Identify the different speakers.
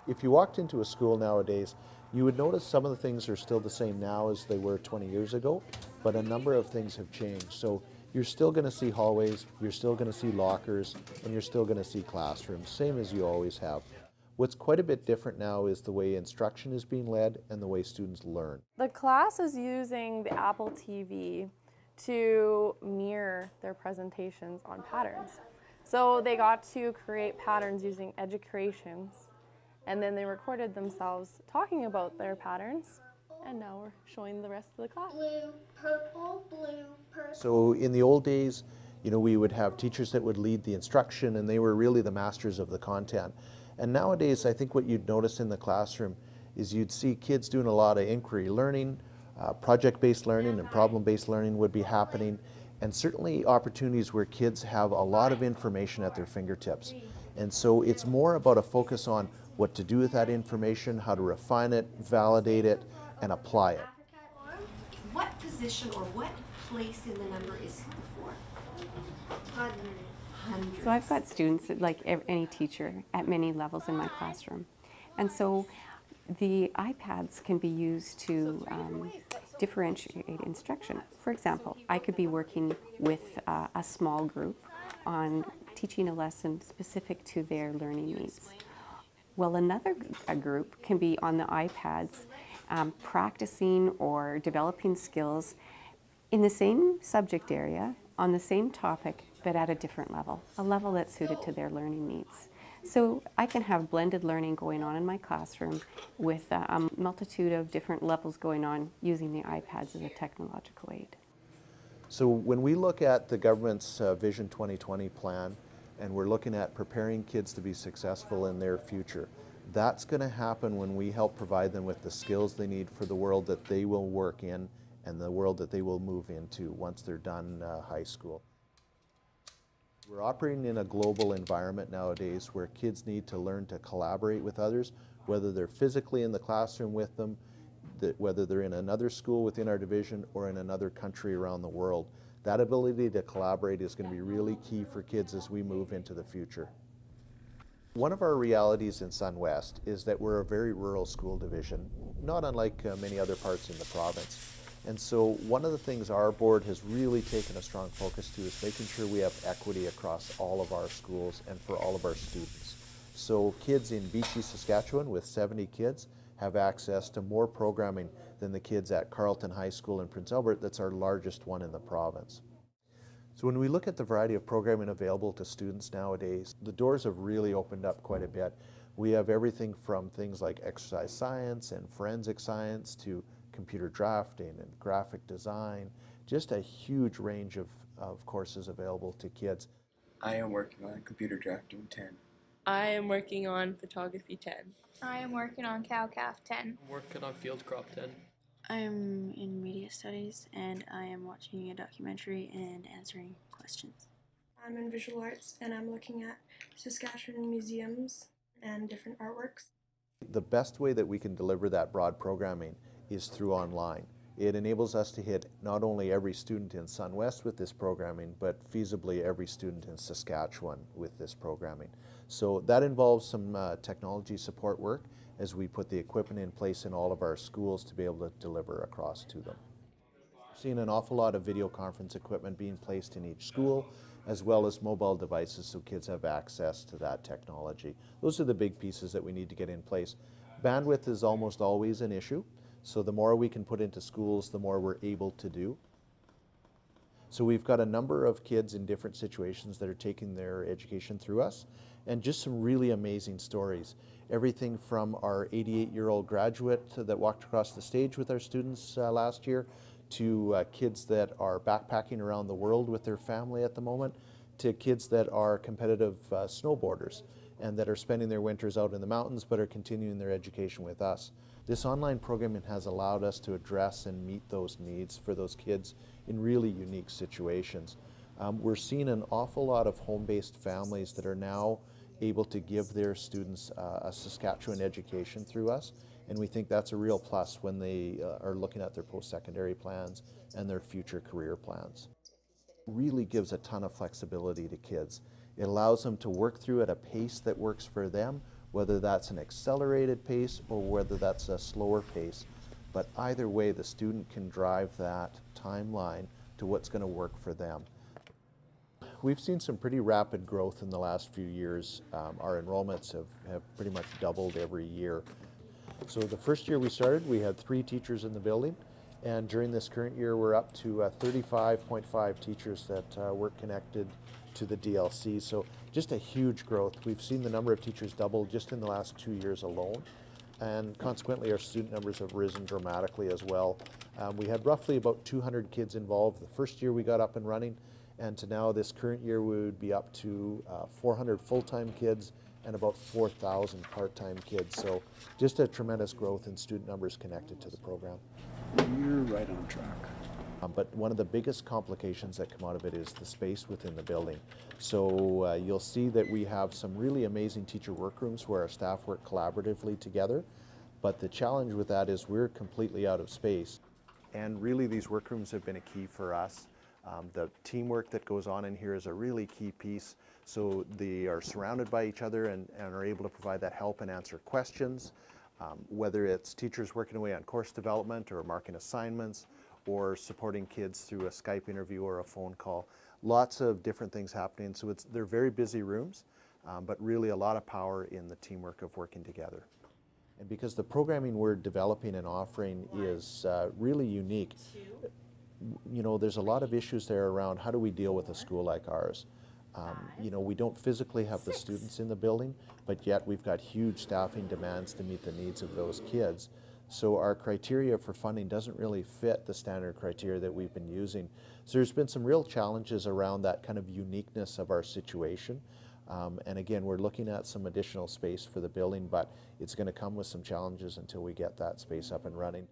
Speaker 1: If you walked into a school nowadays, you would notice some of the things are still the same now as they were 20 years ago, but a number of things have changed. So you're still going to see hallways, you're still going to see lockers, and you're still going to see classrooms, same as you always have. What's quite a bit different now is the way instruction is being led and the way students learn.
Speaker 2: The class is using the Apple TV to mirror their presentations on patterns. So they got to create patterns using educations, and then they recorded themselves talking about their patterns, and now we're showing the rest of the class.
Speaker 3: Blue, purple, blue, purple.
Speaker 1: So in the old days, we would have teachers that would lead the instruction, and they were really the masters of the content. And nowadays, I think what you'd notice in the classroom is you'd see kids doing a lot of inquiry learning, project-based learning and problem-based learning would be happening, and certainly opportunities where kids have a lot of information at their fingertips. And so it's more about a focus on what to do with that information, how to refine it, validate it, and apply it.
Speaker 4: What position or what place in the number is 4? 100.
Speaker 5: So I've got students, like any teacher, at many levels in my classroom. And so the iPads can be used to differentiate instruction. For example, I could be working with a small group on teaching a lesson specific to their learning needs. Well, another group can be on the iPads practicing or developing skills in the same subject area, on the same topic, but at a different level, a level that's suited to their learning needs. So I can have blended learning going on in my classroom with a multitude of different levels going on using the iPads as a technological aid.
Speaker 1: So when we look at the government's Vision 2020 plan, and we're looking at preparing kids to be successful in their future, that's going to happen when we help provide them with the skills they need for the world that they will work in and the world that they will move into once they're done high school. We're operating in a global environment nowadays where kids need to learn to collaborate with others, whether they're physically in the classroom with them, whether they're in another school within our division or in another country around the world. That ability to collaborate is going to be really key for kids as we move into the future. One of our realities in SunWest is that we're a very rural school division, not unlike many other parts in the province. And so one of the things our board has really taken a strong focus to is making sure we have equity across all of our schools and for all of our students. So kids in Beachy, Saskatchewan with 70 kids have access to more programming than the kids at Carleton High School in Prince Albert, that's our largest one in the province. So when we look at the variety of programming available to students nowadays, the doors have really opened up quite a bit. We have everything from things like exercise science and forensic science to computer drafting and graphic design, just a huge range of courses available to kids.
Speaker 6: I am working on computer drafting 10.
Speaker 7: I am working on photography 10.
Speaker 3: I am working on cow-calf 10.
Speaker 7: I'm working on field crop 10.
Speaker 8: I am in media studies and I am watching a documentary and answering questions.
Speaker 9: I'm in visual arts and I'm looking at Saskatchewan museums and different artworks.
Speaker 1: The best way that we can deliver that broad programming is through online. It enables us to hit not only every student in SunWest with this programming, but feasibly every student in Saskatchewan with this programming. So that involves some technology support work as we put the equipment in place in all of our schools to be able to deliver across to them. Seeing an awful lot of video conference equipment being placed in each school, as well as mobile devices so kids have access to that technology. Those are the big pieces that we need to get in place. Bandwidth is almost always an issue. So the more we can put into schools, the more we're able to do. So we've got a number of kids in different situations that are taking their education through us, and just some really amazing stories. Everything from our 88-year-old graduate that walked across the stage with our students last year, to kids that are backpacking around the world with their family at the moment, to kids that are competitive snowboarders and that are spending their winters out in the mountains but are continuing their education with us. This online programming has allowed us to address and meet those needs for those kids in really unique situations. We're seeing an awful lot of home-based families that are now able to give their students a Saskatchewan education through us, and we think that's a real plus when they are looking at their post-secondary plans and their future career plans. It really gives a ton of flexibility to kids. It allows them to work through at a pace that works for them whether that's an accelerated pace or whether that's a slower pace. But either way, the student can drive that timeline to what's going to work for them. We've seen some pretty rapid growth in the last few years. Our enrollments have pretty much doubled every year. So the first year we started, we had 3 teachers in the building, and during this current year we're up to 35.5 teachers that work connected to the DLC. So just a huge growth. We've seen the number of teachers double just in the last 2 years alone, and consequently our student numbers have risen dramatically as well. We had roughly about 200 kids involved the first year we got up and running, and to now this current year we would be up to 400 full-time kids and about 4,000 part-time kids. So just a tremendous growth in student numbers connected to the program.
Speaker 10: You're right on track.
Speaker 1: But one of the biggest complications that come out of it is the space within the building. So you'll see that we have some really amazing teacher workrooms where our staff work collaboratively together. But the challenge with that is we're completely out of space. And really these workrooms have been a key for us. The teamwork that goes on in here is a really key piece. So they are surrounded by each other and are able to provide that help and answer questions, whether it's teachers working away on course development or marking assignments or supporting kids through a Skype interview or a phone call. Lots of different things happening. So they're very busy rooms, but really a lot of power in the teamwork of working together. And because the programming we're developing and offering is really unique, you know, there's a lot of issues there around how do we deal with a school like ours. You know, we don't physically have the students in the building, but yet we've got huge staffing demands to meet the needs of those kids. So our criteria for funding doesn't really fit the standard criteria that we've been using. So there's been some real challenges around that kind of uniqueness of our situation. And again, we're looking at some additional space for the building, but it's going to come with some challenges until we get that space up and running.